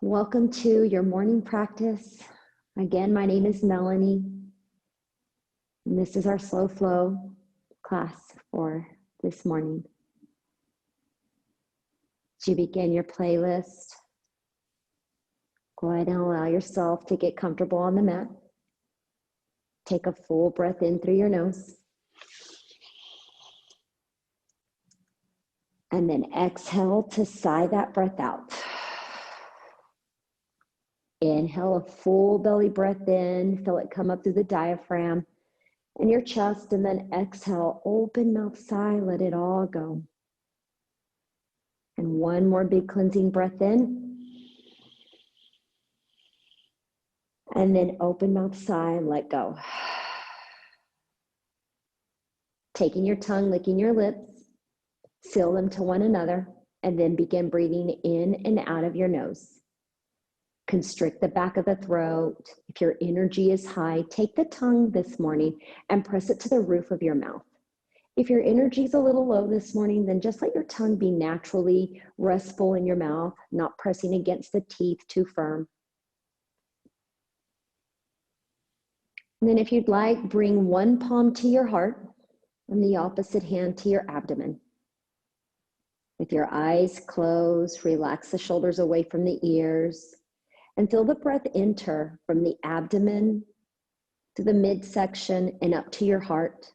Welcome to your morning practice. Again, my name is Melanie, and this is our slow flow class for this morning. As you begin your playlist, go ahead and allow yourself to get comfortable on the mat. Take a full breath in through your nose. And then exhale to sigh that breath out. Inhale a full belly breath in, feel it come up through the diaphragm and your chest, and then exhale, open mouth sigh, let it all go. And one more big cleansing breath in. And then open mouth sigh and let go. Taking your tongue, licking your lips, seal them to one another, and then begin breathing in and out of your nose. Constrict the back of the throat. If your energy is high, take the tongue this morning and press it to the roof of your mouth. If your energy is a little low this morning, then just let your tongue be naturally restful in your mouth, not pressing against the teeth too firm. And then if you'd like, bring one palm to your heart and the opposite hand to your abdomen. With your eyes closed, relax the shoulders away from the ears. And feel the breath enter from the abdomen to the midsection and up to your heart.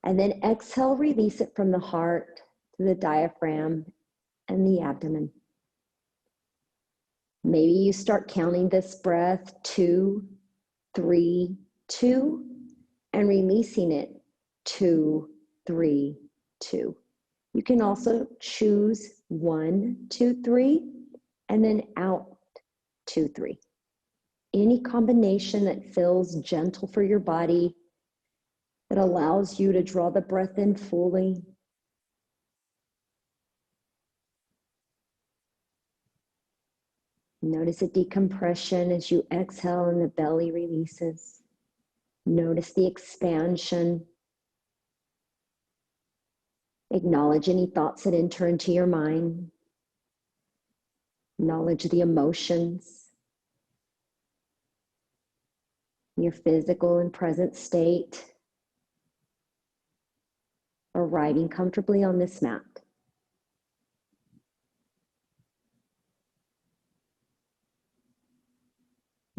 And then exhale, release it from the heart to the diaphragm and the abdomen. Maybe you start counting this breath 2, 3, 2, and releasing it 2, 3, 2. You can also choose 1, 2, 3, and then out. 2, 3. Any combination that feels gentle for your body, that allows you to draw the breath in fully. Notice a decompression as you exhale and the belly releases. Notice the expansion. Acknowledge any thoughts that enter into your mind. Acknowledge the emotions. Your physical and present state, arriving comfortably on this mat.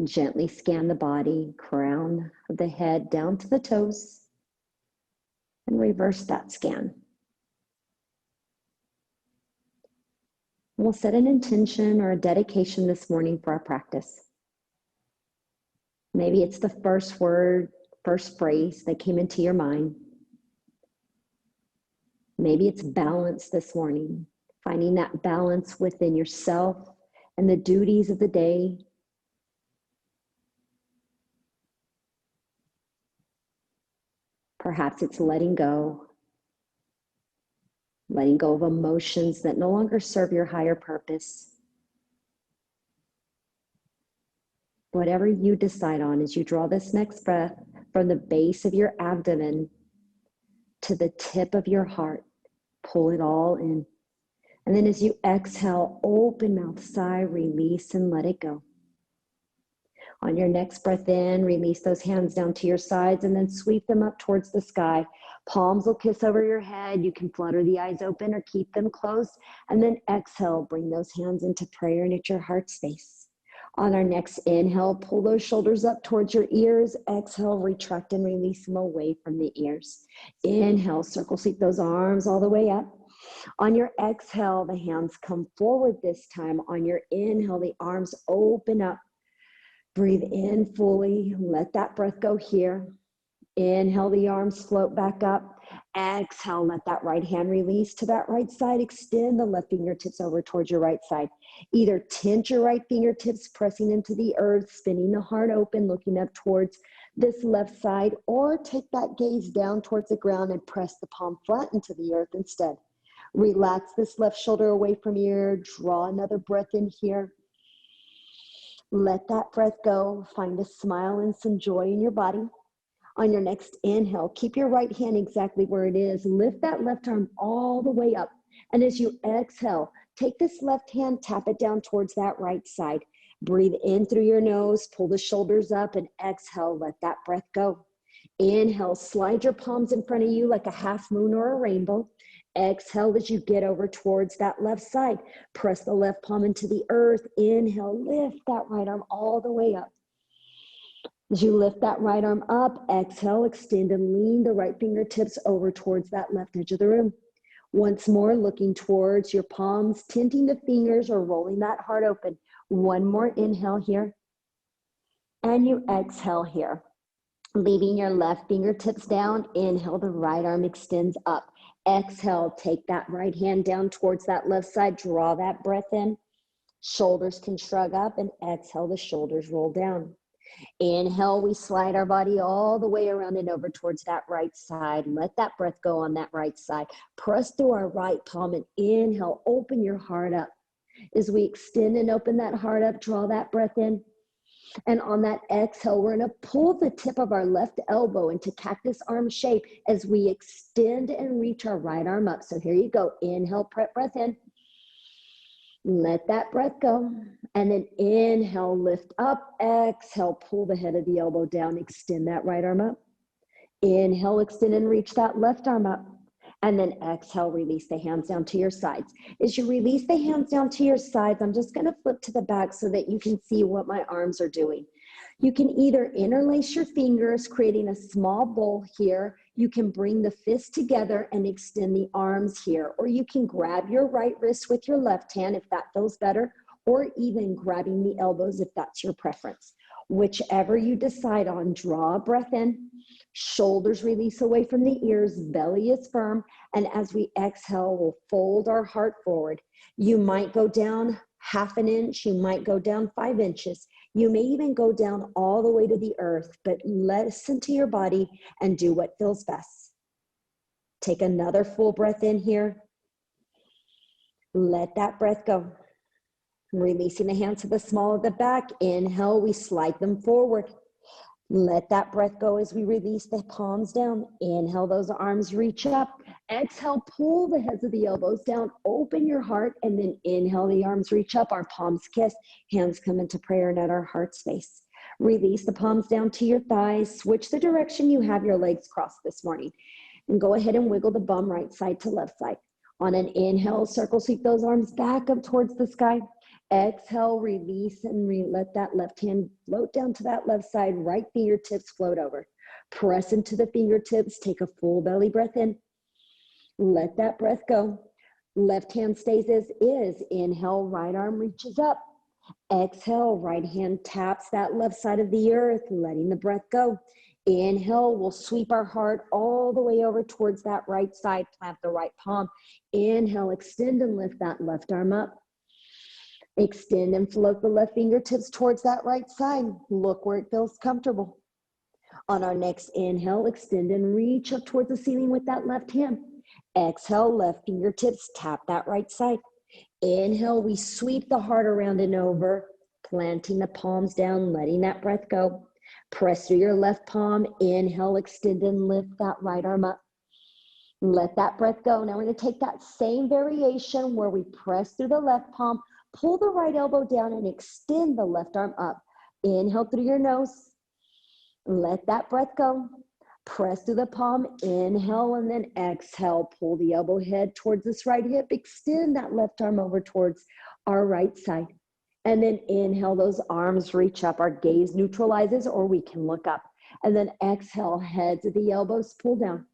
Gently scan the body, crown of the head down to the toes, and reverse that scan. We'll set an intention or a dedication this morning for our practice. Maybe it's the first word, first phrase that came into your mind. Maybe it's balance this morning, finding that balance within yourself and the duties of the day. Perhaps it's letting go of emotions that no longer serve your higher purpose. Whatever you decide on as you draw this next breath from the base of your abdomen to the tip of your heart, pull it all in. And then as you exhale, open mouth sigh, release and let it go. On your next breath in, release those hands down to your sides and then sweep them up towards the sky. Palms will kiss over your head. You can flutter the eyes open or keep them closed. And then exhale, bring those hands into prayer and at your heart space. On our next inhale, pull those shoulders up towards your ears. Exhale, retract and release them away from the ears. Inhale, circle sweep those arms all the way up. On your exhale, the hands come forward this time. On your inhale, the arms open up. Breathe in fully. Let that breath go here. Inhale, the arms float back up. Exhale, let that right hand release to that right side. Extend the left fingertips over towards your right side. Either tint your right fingertips, pressing into the earth, spinning the heart open, looking up towards this left side, or take that gaze down towards the ground and press the palm flat into the earth instead. Relax this left shoulder away from your ear. Draw another breath in here. Let that breath go. Find a smile and some joy in your body. On your next inhale, keep your right hand exactly where it is. Lift that left arm all the way up. And as you exhale, Take this left hand, tap it down towards that right side. Breathe in through your nose, pull the shoulders up, and exhale, let that breath go. Inhale, slide your palms in front of you like a half moon or a rainbow. Exhale as you get over towards that left side. Press the left palm into the earth. Inhale, lift that right arm all the way up. As you lift that right arm up, exhale, extend and lean the right fingertips over towards that left edge of the room. Once more, looking towards your palms, tinting the fingers or rolling that heart open. One more inhale here. And you exhale here. Leaving your left fingertips down, inhale, the right arm extends up. Exhale, take that right hand down towards that left side, draw that breath in. Shoulders can shrug up, and exhale, the shoulders roll down. Inhale, we slide our body all the way around and over towards that right side. Let that breath go on that right side. Press through our right palm and inhale, open your heart up. As we extend and open that heart up, draw that breath in. And on that exhale, we're going to pull the tip of our left elbow into cactus arm shape as we extend and reach our right arm up. So here you go. Inhale, breath in. Let that breath go. And then inhale, lift up. Exhale, pull the head of the elbow down. Extend that right arm up. Inhale, extend and reach that left arm up. And then exhale, release the hands down to your sides. As you release the hands down to your sides, I'm just going to flip to the back so that you can see what my arms are doing. You can either interlace your fingers, creating a small bowl here. You can bring the fists together and extend the arms here. Or you can grab your right wrist with your left hand if that feels better, or even grabbing the elbows if that's your preference. Whichever you decide on, draw a breath in. Shoulders release away from the ears, belly is firm, and as we exhale, we'll fold our heart forward. You might go down half an inch, you might go down 5 inches, you may even go down all the way to the earth, but listen to your body and do what feels best. Take another full breath in here. Let that breath go. Releasing the hands to the small of the back. Inhale, we slide them forward. Let that breath go as we release the palms down. Inhale, those arms reach up. Exhale, pull the heads of the elbows down. Open your heart, and then inhale, the arms reach up. Our palms kiss. Hands come into prayer and at our heart space. Release the palms down to your thighs. Switch the direction you have your legs crossed this morning. And go ahead and wiggle the bum right side to left side. On an inhale, circle sweep those arms back up towards the sky. Exhale, release, and let that left hand float down to that left side. Right fingertips float over. Press into the fingertips. Take a full belly breath in. Let that breath go. Left hand stays as is. Inhale, right arm reaches up. Exhale, right hand taps that left side of the earth, letting the breath go. Inhale, we'll sweep our heart all the way over towards that right side. Plant the right palm. Inhale, extend and lift that left arm up. Extend and float the left fingertips towards that right side. Look where it feels comfortable. On our next inhale, extend and reach up towards the ceiling with that left hand. Exhale, left fingertips tap that right side. Inhale, we sweep the heart around and over, planting the palms down, letting that breath go. Press through your left palm. Inhale, extend and lift that right arm up. Let that breath go. Now we're going to take that same variation where we press through the left palm, pull the right elbow down and extend the left arm up. Inhale through your nose. Let that breath go. Press through the palm. Inhale and then exhale. Pull the elbow head towards this right hip. Extend that left arm over towards our right side. And then inhale, those arms reach up. Our gaze neutralizes, or we can look up. And then exhale, heads of the elbows pull down.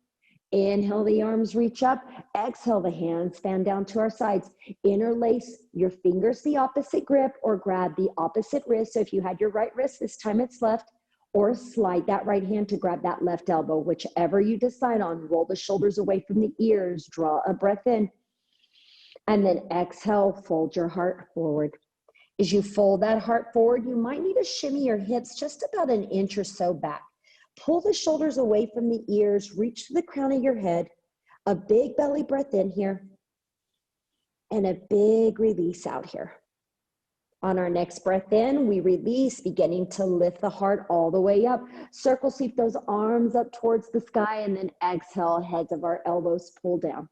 Inhale, the arms reach up. Exhale, the hands fan down to our sides. Interlace your fingers the opposite grip or grab the opposite wrist. So if you had your right wrist, this time it's left, or slide that right hand to grab that left elbow, whichever you decide on. Roll the shoulders away from the ears. Draw a breath in. And then exhale, fold your heart forward. As you fold that heart forward, you might need to shimmy your hips just about an inch or so back. Pull the shoulders away from the ears, reach to the crown of your head. A big belly breath in here, and a big release out here. On our next breath in, we release, beginning to lift the heart all the way up. Circle sweep those arms up towards the sky, and then exhale, heads of our elbows pull down.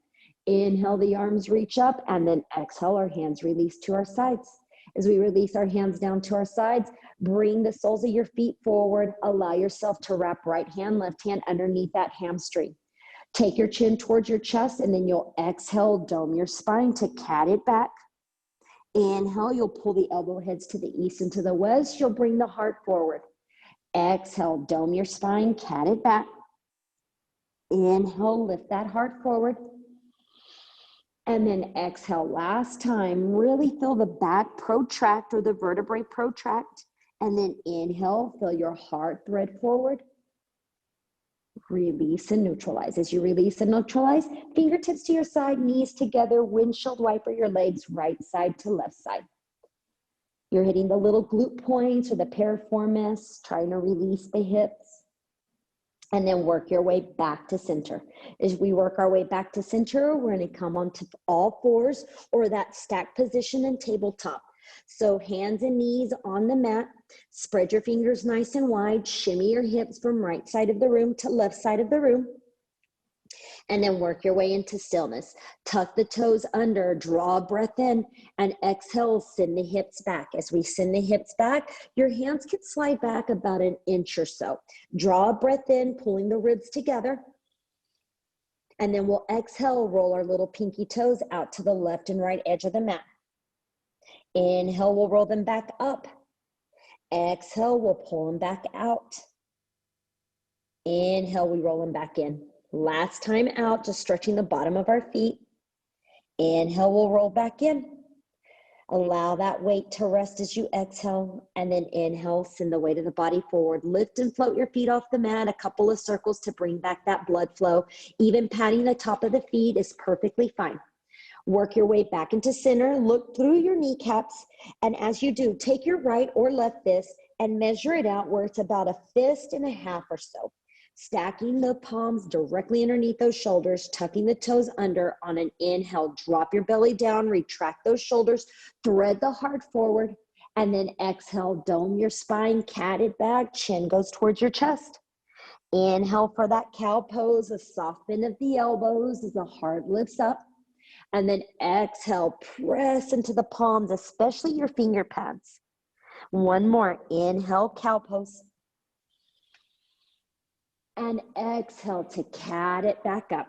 Inhale, the arms reach up, and then exhale, our hands release to our sides. As we release our hands down to our sides, bring the soles of your feet forward. Allow yourself to wrap right hand, left hand underneath that hamstring. Take your chin towards your chest, and then you'll exhale, dome your spine to cat it back. Inhale, you'll pull the elbow heads to the east and to the west. You'll bring the heart forward. Exhale, dome your spine, cat it back. Inhale, lift that heart forward. And then exhale, last time, really feel the back protract or the vertebrae protract. And then inhale, feel your heart thread forward. Release and neutralize. As you release and neutralize, fingertips to your side, knees together, windshield wiper your legs right side to left side. You're hitting the little glute points or the piriformis, trying to release the hips. And then work your way back to center. As we work our way back to center, we're going to come onto all fours or that stack position and tabletop. So hands and knees on the mat. Spread your fingers nice and wide. Shimmy your hips from right side of the room to left side of the room. And then work your way into stillness. Tuck the toes under, draw a breath in, and exhale, send the hips back. As we send the hips back, your hands can slide back about an inch or so. Draw a breath in, pulling the ribs together. And then we'll exhale, roll our little pinky toes out to the left and right edge of the mat. Inhale, we'll roll them back up. Exhale, we'll pull them back out. Inhale, we roll them back in. Last time out, just stretching the bottom of our feet. Inhale, we'll roll back in. Allow that weight to rest as you exhale, and then inhale, send the weight of the body forward. Lift and float your feet off the mat, a couple of circles to bring back that blood flow. Even patting the top of the feet is perfectly fine. Work your way back into center, look through your kneecaps, and as you do, take your right or left fist and measure it out where it's about a fist and a half or so. Stacking the palms directly underneath those shoulders, tucking the toes under. On an inhale, drop your belly down, retract those shoulders, thread the heart forward, and then exhale, dome your spine, cat it back, chin goes towards your chest. Inhale for that cow pose, a soft bend of the elbows as the heart lifts up. And then exhale, press into the palms, especially your finger pads. One more, inhale, cow pose. And exhale to cat it back up.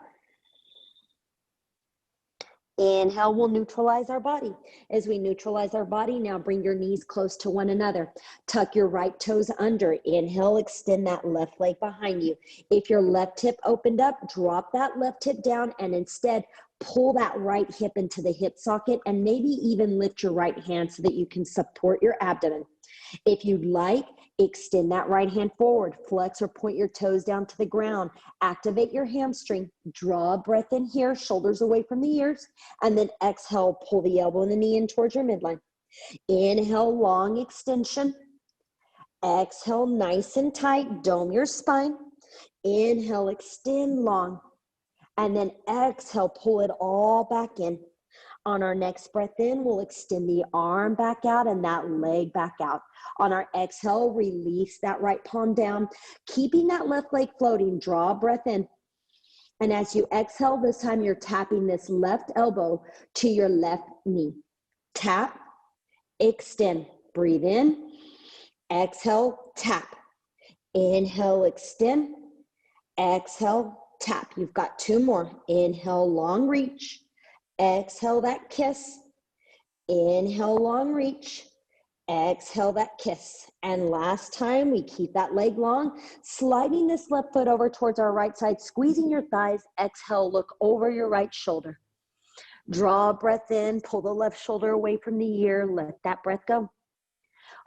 Inhale, we'll neutralize our body. As we neutralize our body, now bring your knees close to one another. Tuck your right toes under. Inhale, extend that left leg behind you. If your left hip opened up, drop that left hip down and instead pull that right hip into the hip socket and maybe even lift your right hand so that you can support your abdomen. If you'd like, extend that right hand forward, flex or point your toes down to the ground, activate your hamstring, draw a breath in here, shoulders away from the ears, and then exhale, pull the elbow and the knee in towards your midline. Inhale, long extension. Exhale, nice and tight, dome your spine. Inhale, extend long. And then exhale, pull it all back in. On our next breath in, we'll extend the arm back out and that leg back out. On our exhale, release that right palm down, keeping that left leg floating. Draw a breath in. And as you exhale, this time you're tapping this left elbow to your left knee. Tap, extend, breathe in, exhale, tap. Inhale, extend, exhale, tap. You've got two more. Inhale, long reach. Exhale that kiss. Inhale, long reach. Exhale that kiss. And last time, we keep that leg long, sliding this left foot over towards our right side, squeezing your thighs. Exhale, look over your right shoulder. Draw a breath in, pull the left shoulder away from the ear, let that breath go.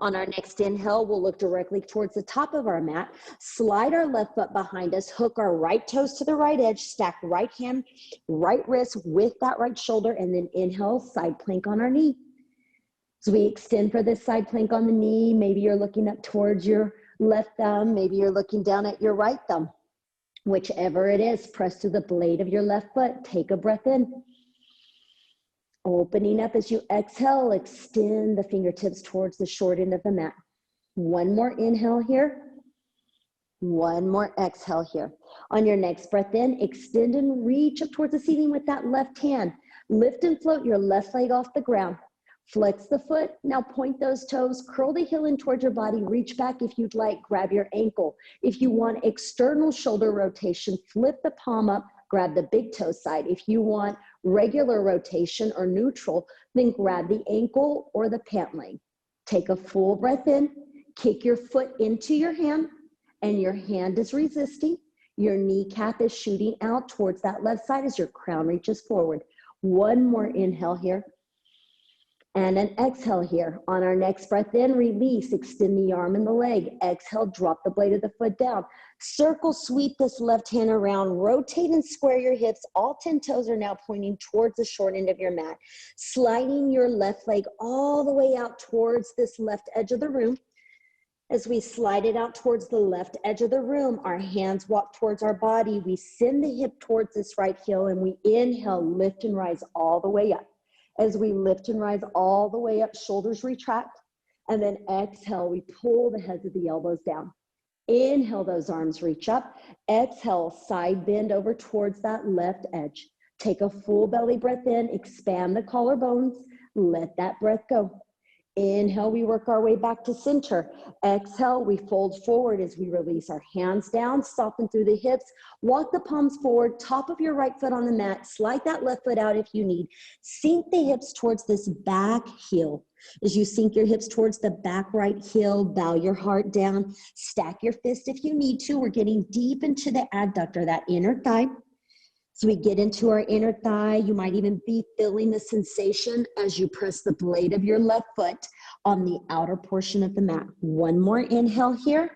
On our next inhale, we'll look directly towards the top of our mat, slide our left foot behind us, hook our right toes to the right edge, stack right hand, right wrist with that right shoulder, and then inhale, side plank on our knee. So we extend for this side plank on the knee. Maybe you're looking up towards your left thumb. Maybe you're looking down at your right thumb. Whichever it is, press to the blade of your left foot. Take a breath in. Opening up as you exhale, extend the fingertips towards the short end of the mat. One more inhale here. One more exhale here. On your next breath in, extend and reach up towards the ceiling with that left hand. Lift and float your left leg off the ground. Flex the foot. Now point those toes. Curl the heel in towards your body. Reach back if you'd like. Grab your ankle. If you want external shoulder rotation, flip the palm up. Grab the big toe side. If you want regular rotation or neutral, then grab the ankle or the pant leg. Take a full breath in. Kick your foot into your hand, and your hand is resisting. Your kneecap is shooting out towards that left side as your crown reaches forward. One more inhale here. And an exhale here. On our next breath in, release, extend the arm and the leg. Exhale, drop the blade of the foot down. Circle, sweep this left hand around. Rotate and square your hips. All 10 toes are now pointing towards the short end of your mat. Sliding your left leg all the way out towards this left edge of the room. As we slide it out towards the left edge of the room, our hands walk towards our body. We send the hip towards this right heel, and we inhale, lift and rise all the way up. As we lift and rise all the way up, shoulders retract, and then exhale, we pull the heads of the elbows down. Inhale, those arms reach up. Exhale, side bend over towards that left edge. Take a full belly breath in, expand the collarbones, let that breath go. Inhale, we work our way back to center. Exhale, we fold forward as we release our hands down, soften through the hips, walk the palms forward, top of your right foot on the mat, slide that left foot out if you need. Sink the hips towards this back heel. As you sink your hips towards the back right heel, bow your heart down, stack your fist if you need to. We're getting deep into the adductor, that inner thigh. So we get into our inner thigh. You might even be feeling the sensation as you press the blade of your left foot on the outer portion of the mat. One more inhale here.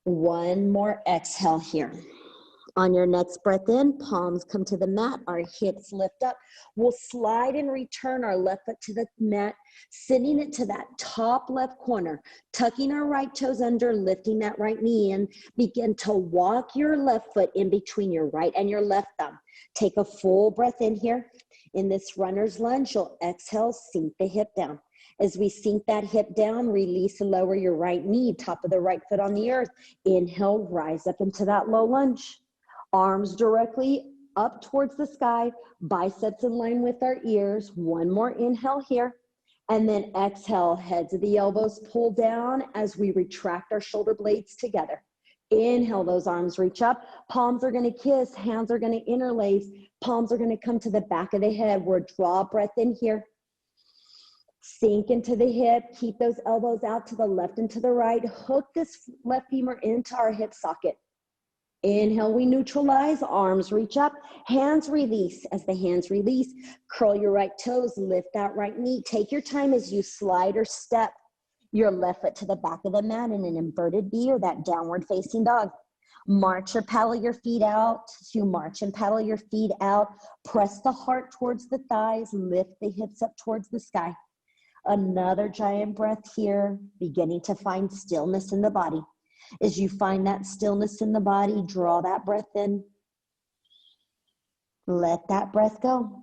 One more exhale here. On your next breath in, palms come to the mat, our hips lift up. We'll slide and return our left foot to the mat, sending it to that top left corner, tucking our right toes under, lifting that right knee in. Begin to walk your left foot in between your right and your left thumb. Take a full breath in here. In this runner's lunge, you'll exhale, sink the hip down. As we sink that hip down, release and lower your right knee, top of the right foot on the earth. Inhale, rise up into that low lunge. Arms directly up towards the sky, biceps in line with our ears. One more inhale here. And then exhale, heads of the elbows pull down as we retract our shoulder blades together. Inhale, those arms reach up. Palms are going to kiss, hands are going to interlace. Palms are going to come to the back of the head. We'll draw a breath in here. Sink into the hip, keep those elbows out to the left and to the right. Hook this left femur into our hip socket. Inhale, we neutralize, arms reach up, hands release. As the hands release, curl your right toes, lift that right knee. Take your time as you slide or step your left foot to the back of the mat in an inverted V or that downward facing dog. March or paddle your feet out. You march and paddle your feet out. Press the heart towards the thighs, lift the hips up towards the sky. Another giant breath here, beginning to find stillness in the body. As you find that stillness in the body, draw that breath in. Let that breath go.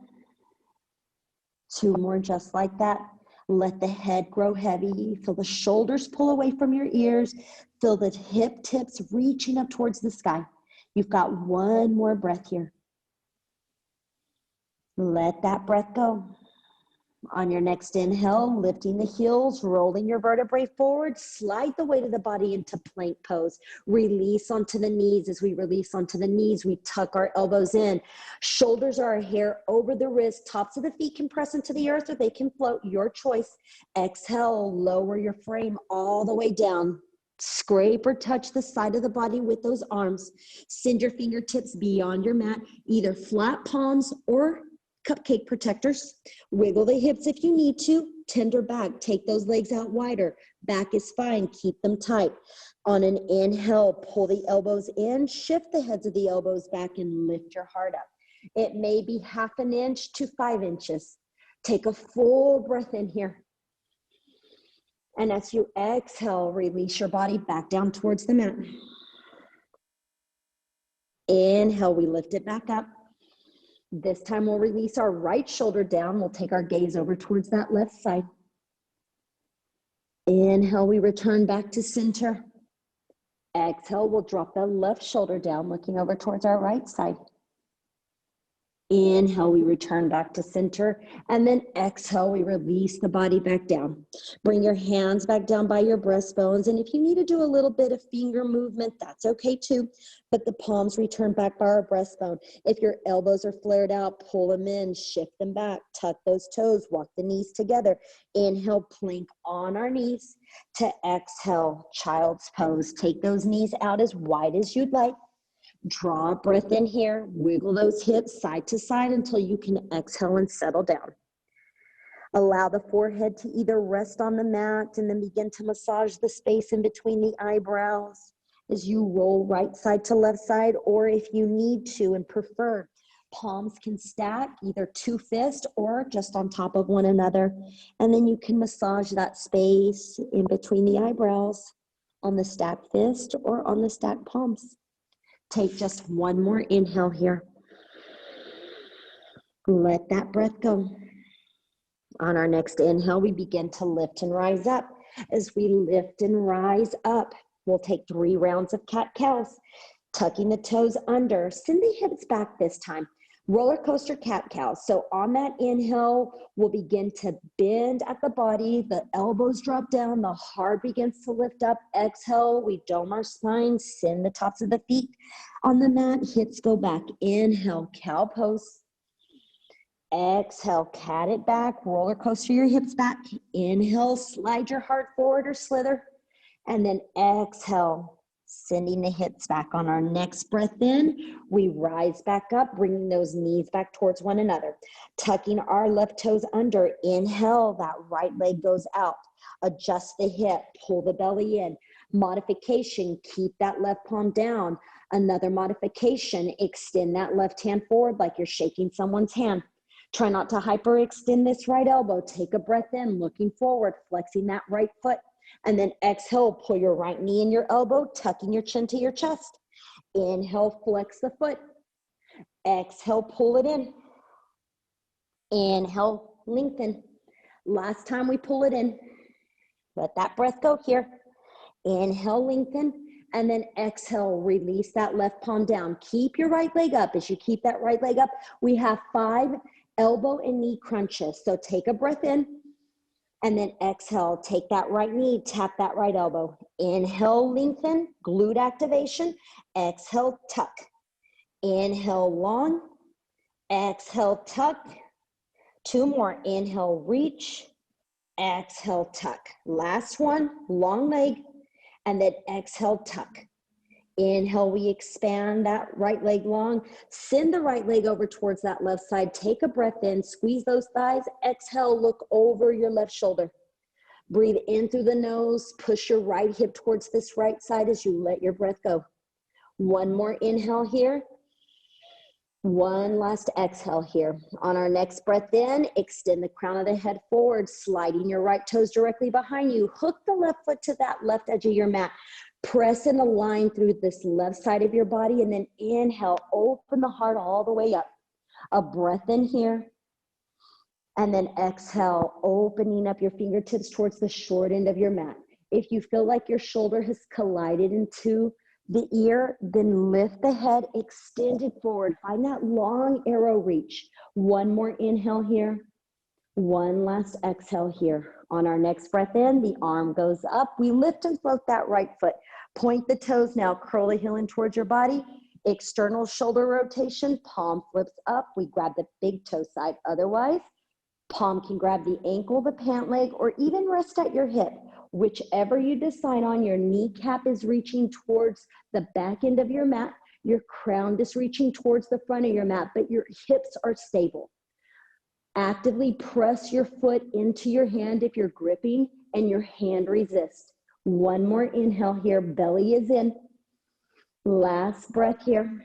Two more just like that. Let the head grow heavy. Feel the shoulders pull away from your ears. Feel the hip tips reaching up towards the sky. You've got one more breath here. Let that breath go. On your next inhale, lifting the heels, rolling your vertebrae forward, slide the weight of the body into plank pose. Release onto the knees. As we release onto the knees, we tuck our elbows in. Shoulders are a hair over the wrist. Tops of the feet can press into the earth or they can float, your choice. Exhale, lower your frame all the way down. Scrape or touch the side of the body with those arms. Send your fingertips beyond your mat, either flat palms or cupcake protectors. Wiggle the hips if you need to. Tender back. Take those legs out wider. Back is fine. Keep them tight. On an inhale, pull the elbows in. Shift the heads of the elbows back and lift your heart up. It may be 1/2 inch to 5 inches. Take a full breath in here. And as you exhale, release your body back down towards the mat. Inhale, we lift it back up. This time we'll release our right shoulder down. We'll take our gaze over towards that left side. Inhale, we return back to center. Exhale, we'll drop the left shoulder down, looking over towards our right side. Inhale, we return back to center, and then exhale, we release the body back down. Bring your hands back down by your breastbones, and if you need to do a little bit of finger movement, that's okay too, but the palms return back by our breastbone. If your elbows are flared out, pull them in, shift them back, tuck those toes, walk the knees together. Inhale, plank on our knees to exhale, child's pose. Take those knees out as wide as you'd like. Draw a breath in here, wiggle those hips side to side until you can exhale and settle down. Allow the forehead to either rest on the mat and then begin to massage the space in between the eyebrows as you roll right side to left side, or if you need to and prefer, palms can stack either two fists or just on top of one another. And then you can massage that space in between the eyebrows on the stacked fist or on the stacked palms. Take just one more inhale here. Let that breath go. On our next inhale, we begin to lift and rise up. As we lift and rise up, we'll take 3 rounds of cat-cows, tucking the toes under. Send the hips back this time. Roller coaster cat-cows. So on that inhale, we'll begin to bend at the body. The elbows drop down. The heart begins to lift up. Exhale, we dome our spine. Send the tops of the feet on the mat. Hips go back. Inhale, cow pose. Exhale, cat it back. Roller coaster your hips back. Inhale, slide your heart forward or slither. And then exhale, sending the hips back. On our next breath in, we rise back up, bringing those knees back towards one another. Tucking our left toes under. Inhale, that right leg goes out. Adjust the hip, pull the belly in. Modification, keep that left palm down. Another modification, extend that left hand forward like you're shaking someone's hand. Try not to hyperextend this right elbow. Take a breath in, looking forward, flexing that right foot. And then exhale, pull your right knee in your elbow, tucking your chin to your chest. Inhale, flex the foot. Exhale, pull it in. Inhale, lengthen. Last time we pull it in. Let that breath go here. Inhale, lengthen. And then exhale, release that left palm down. Keep your right leg up. As you keep that right leg up, we have 5 elbow and knee crunches. So take a breath in. And then exhale, take that right knee, tap that right elbow. Inhale, lengthen, glute activation. Exhale, tuck. Inhale, long. Exhale, tuck. 2 more. Inhale, reach. Exhale, tuck. Last one, long leg. And then exhale, tuck. Inhale, we expand that right leg long. Send the right leg over towards that left side. Take a breath in, squeeze those thighs. Exhale, look over your left shoulder. Breathe in through the nose. Push your right hip towards this right side as you let your breath go. 1 more inhale here. 1 last exhale here. On our next breath in, extend the crown of the head forward, sliding your right toes directly behind you. Hook the left foot to that left edge of your mat. Press and align through this left side of your body, and then inhale, open the heart all the way up. A breath in here, and then exhale, opening up your fingertips towards the short end of your mat. If you feel like your shoulder has collided into the ear, then lift the head, extend it forward. Find that long arrow reach. 1 more inhale here. 1 last exhale here. On our next breath in, the arm goes up. We lift and float that right foot. Point the toes now, curl the heel in towards your body. External shoulder rotation, palm flips up. We grab the big toe side. Otherwise, palm can grab the ankle, the pant leg, or even rest at your hip. Whichever you decide on, your kneecap is reaching towards the back end of your mat. Your crown is reaching towards the front of your mat, but your hips are stable. Actively press your foot into your hand if you're gripping and your hand resists. 1 more inhale here, belly is in. Last breath here.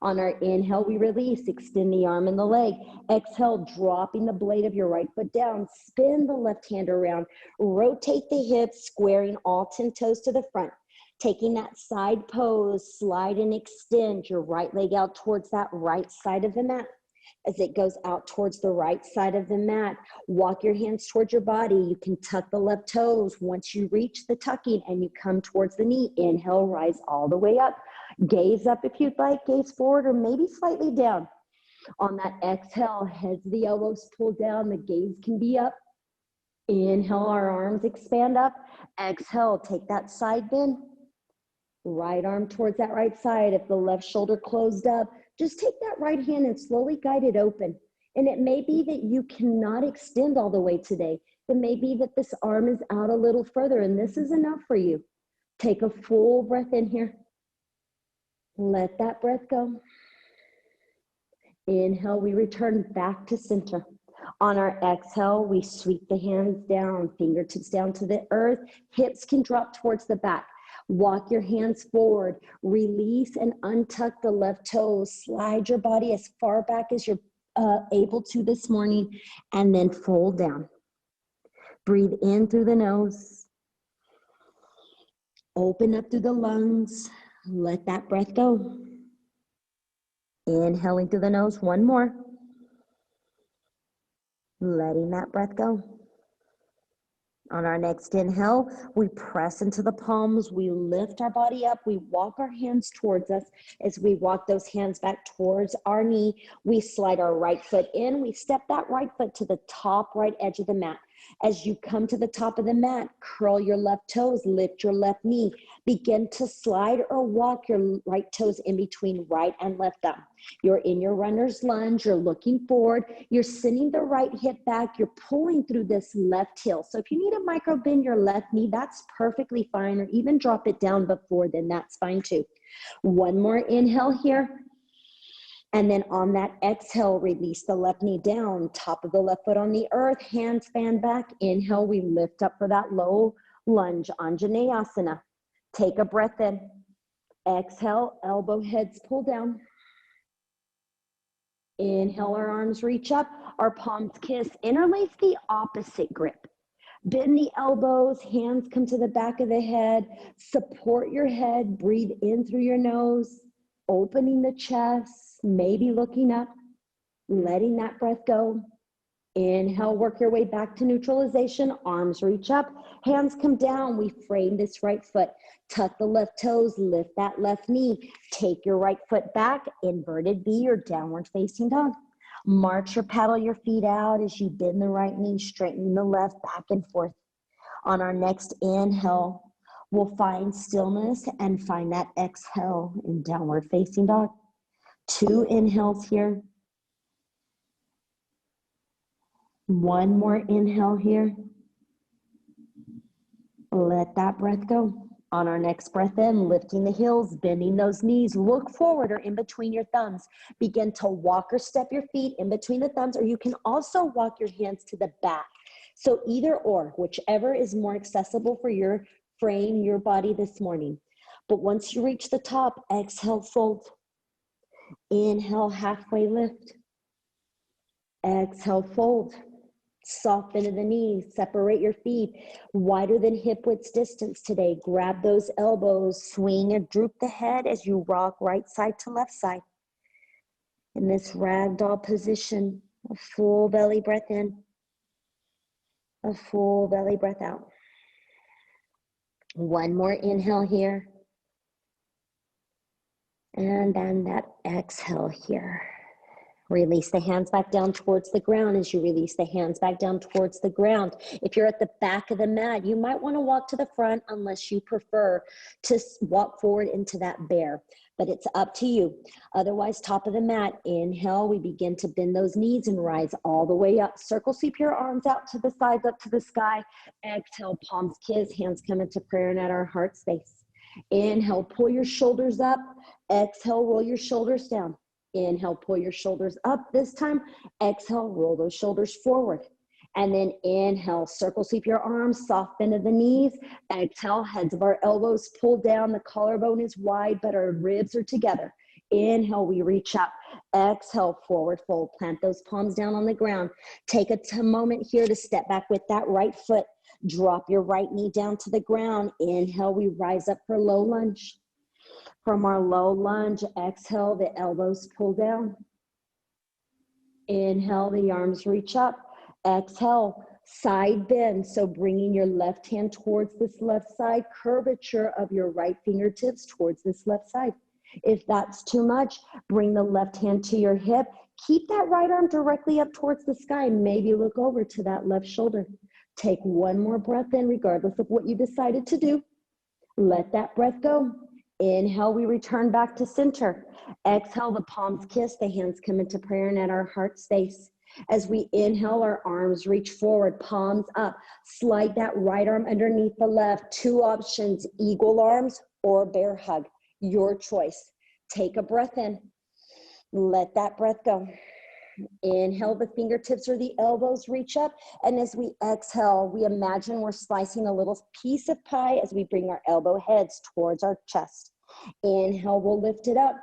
On our inhale, we release, extend the arm and the leg. Exhale, dropping the blade of your right foot down. Spin the left hand around. Rotate the hips, squaring all 10 toes to the front. Taking that side pose, slide and extend your right leg out towards that right side of the mat. As it goes out towards the right side of the mat, walk your hands towards your body. You can tuck the left toes. Once you reach the tucking and you come towards the knee, inhale, rise all the way up. Gaze up if you'd like, gaze forward or maybe slightly down. On that exhale, heads of the elbows pull down, the gaze can be up. Inhale, our arms expand up. Exhale, take that side bend. Right arm towards that right side. If the left shoulder closed up, just take that right hand and slowly guide it open. And it may be that you cannot extend all the way today. It may be that this arm is out a little further and this is enough for you. Take a full breath in here. Let that breath go. Inhale, we return back to center. On our exhale, we sweep the hands down, fingertips down to the earth. Hips can drop towards the back. Walk your hands forward. Release and untuck the left toes. Slide your body as far back as you're able to this morning, and then fold down. Breathe in through the nose. Open up through the lungs. Let that breath go. Inhaling through the nose, one more. Letting that breath go. On our next inhale, we press into the palms, we lift our body up, we walk our hands towards us. As we walk those hands back towards our knee, we slide our right foot in, we step that right foot to the top right edge of the mat. As you come to the top of the mat, curl your left toes, lift your left knee. Begin to slide or walk your right toes in between right and left thumb. You're in your runner's lunge, you're looking forward, you're sending the right hip back, you're pulling through this left heel. So if you need a micro bend your left knee, that's perfectly fine, or even drop it down before then, that's fine too. One more inhale here. And then on that exhale, release the left knee down, top of the left foot on the earth, hands fan back. Inhale, we lift up for that low lunge, Anjaneyasana. Take a breath in. Exhale, elbow heads pull down. Inhale, our arms reach up, our palms kiss. Interlace the opposite grip. Bend the elbows, hands come to the back of the head. Support your head, breathe in through your nose, opening the chest, maybe looking up, letting that breath go. Inhale, work your way back to neutralization. Arms reach up, hands come down. We frame this right foot. Tuck the left toes, lift that left knee. Take your right foot back, inverted V or downward facing dog. March or paddle your feet out as you bend the right knee, straightening the left back and forth. On our next inhale, we'll find stillness and find that exhale in downward facing dog. 2 inhales here. One more inhale here. Let that breath go. On our next breath in, lifting the heels, bending those knees, look forward or in between your thumbs. Begin to walk or step your feet in between the thumbs, or you can also walk your hands to the back. So either or, whichever is more accessible for your frame, your body this morning. But once you reach the top, exhale, fold. Inhale, halfway lift. Exhale, fold. Soft bend of the knees, separate your feet, wider than hip width distance today. Grab those elbows, swing or droop the head as you rock right side to left side. In this ragdoll position, a full belly breath in, a full belly breath out. One more inhale here. And then that exhale here. Release the hands back down towards the ground as you release the hands back down towards the ground. If you're at the back of the mat, you might want to walk to the front unless you prefer to walk forward into that bear, but it's up to you. Otherwise, top of the mat, inhale, we begin to bend those knees and rise all the way up. Circle sweep your arms out to the sides, up to the sky. Exhale, palms kiss, hands come into prayer and at our heart space. Inhale, pull your shoulders up. Exhale, roll your shoulders down. Inhale, pull your shoulders up this time. Exhale, roll those shoulders forward. And then inhale, circle sweep your arms, soft bend of the knees. Exhale, heads of our elbows pull down. The collarbone is wide, but our ribs are together. Inhale, we reach up. Exhale, forward fold. Plant those palms down on the ground. Take a moment here to step back with that right foot. Drop your right knee down to the ground. Inhale, we rise up for low lunge. From our low lunge, exhale, the elbows pull down. Inhale, the arms reach up. Exhale, side bend. So bringing your left hand towards this left side, curvature of your right fingertips towards this left side. If that's too much, bring the left hand to your hip. Keep that right arm directly up towards the sky. Maybe look over to that left shoulder. Take one more breath in, regardless of what you decided to do. Let that breath go. Inhale, we return back to center. Exhale, the palms kiss, the hands come into prayer and at our heart space. As we inhale, our arms reach forward, palms up. Slide that right arm underneath the left. Two options, eagle arms or bear hug. Your choice. Take a breath in. Let that breath go. Inhale, the fingertips or the elbows reach up. And as we exhale, we imagine we're slicing a little piece of pie as we bring our elbow heads towards our chest. Inhale, we'll lift it up.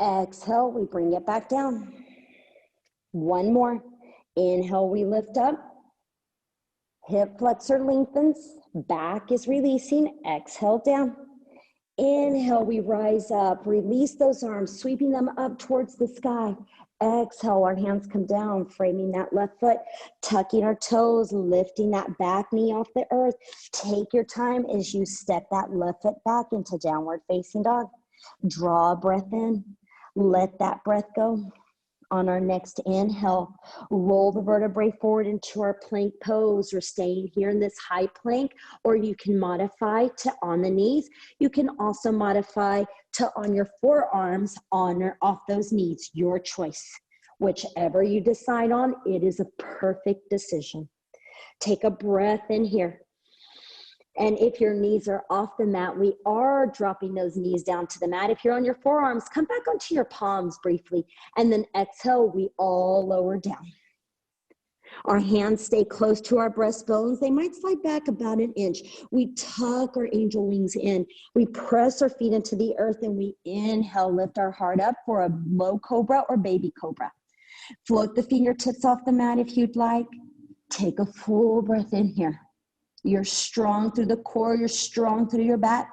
Exhale, we bring it back down. One more. Inhale, we lift up. Hip flexor lengthens. Back is releasing. Exhale, down. Inhale, we rise up. Release those arms, sweeping them up towards the sky. Exhale, our hands come down, framing that left foot, tucking our toes, lifting that back knee off the earth. Take your time as you step that left foot back into downward facing dog. Draw a breath in. Let that breath go. On our next inhale, roll the vertebrae forward into our plank pose. We're staying here in this high plank, or you can modify to on the knees. You can also modify to on your forearms, on or off those knees, your choice. Whichever you decide on, it is a perfect decision. Take a breath in here. And if your knees are off the mat, we are dropping those knees down to the mat. If you're on your forearms, come back onto your palms briefly. And then exhale, we all lower down. Our hands stay close to our breastbones. They might slide back about an inch. We tuck our angel wings in. We press our feet into the earth and we inhale, lift our heart up for a low cobra or baby cobra. Float the fingertips off the mat if you'd like. Take a full breath in here. You're strong through the core, you're strong through your back.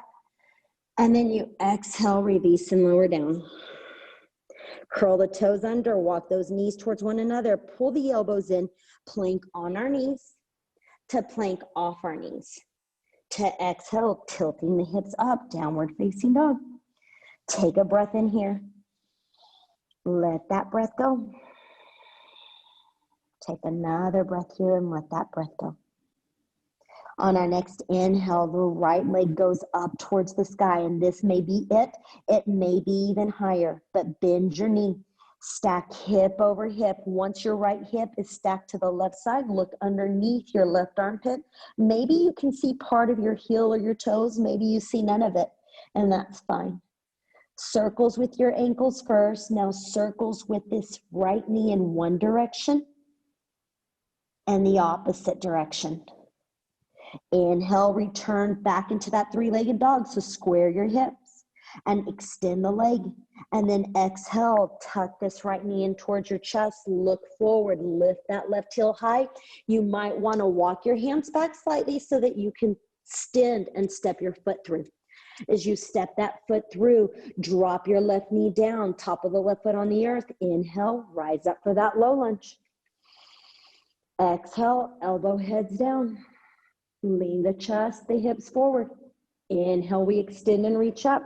And then you exhale, release and lower down. Curl the toes under, walk those knees towards one another. Pull the elbows in, plank on our knees to plank off our knees. To exhale, tilting the hips up, downward facing dog. Take a breath in here. Let that breath go. Take another breath here and let that breath go. On our next inhale, the right leg goes up towards the sky, and this may be it. It may be even higher, but bend your knee. Stack hip over hip. Once your right hip is stacked to the left side, look underneath your left armpit. Maybe you can see part of your heel or your toes. Maybe you see none of it, and that's fine. Circles with your ankles first. Now circles with this right knee in one direction and the opposite direction. Inhale, return back into that three-legged dog. So square your hips and extend the leg. And then exhale, tuck this right knee in towards your chest. Look forward, lift that left heel high. You might want to walk your hands back slightly so that you can extend and step your foot through. As you step that foot through, drop your left knee down, top of the left foot on the earth. Inhale, rise up for that low lunge. Exhale, elbow heads down. Lean the chest, the hips forward. Inhale, we extend and reach up.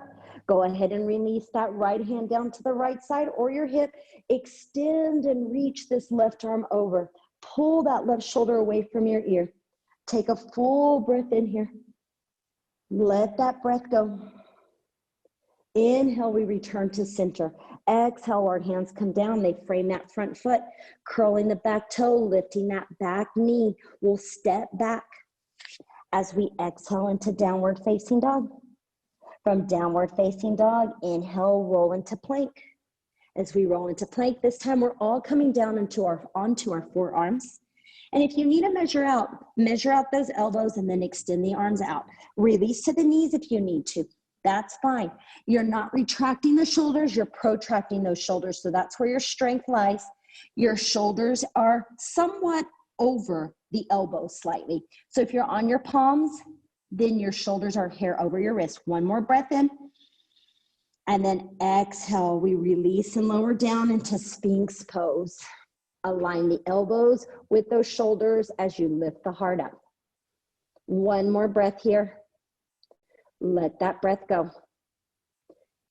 Go ahead and release that right hand down to the right side or your hip. Extend and reach this left arm over. Pull that left shoulder away from your ear. Take a full breath in here. Let that breath go. Inhale, we return to center. Exhale, our hands come down. They frame that front foot, curling the back toe, lifting that back knee. We'll step back as we exhale into downward facing dog. From downward facing dog, inhale, roll into plank. As we roll into plank, this time we're all coming down onto our forearms. And if you need to measure out those elbows and then extend the arms out. Release to the knees if you need to. That's fine. You're not retracting the shoulders, you're protracting those shoulders. So that's where your strength lies. Your shoulders are somewhat over the elbows slightly. So if you're on your palms, then your shoulders are hair over your wrist. One more breath in. And then exhale, we release and lower down into Sphinx pose. Align the elbows with those shoulders as you lift the heart up. One more breath here. Let that breath go.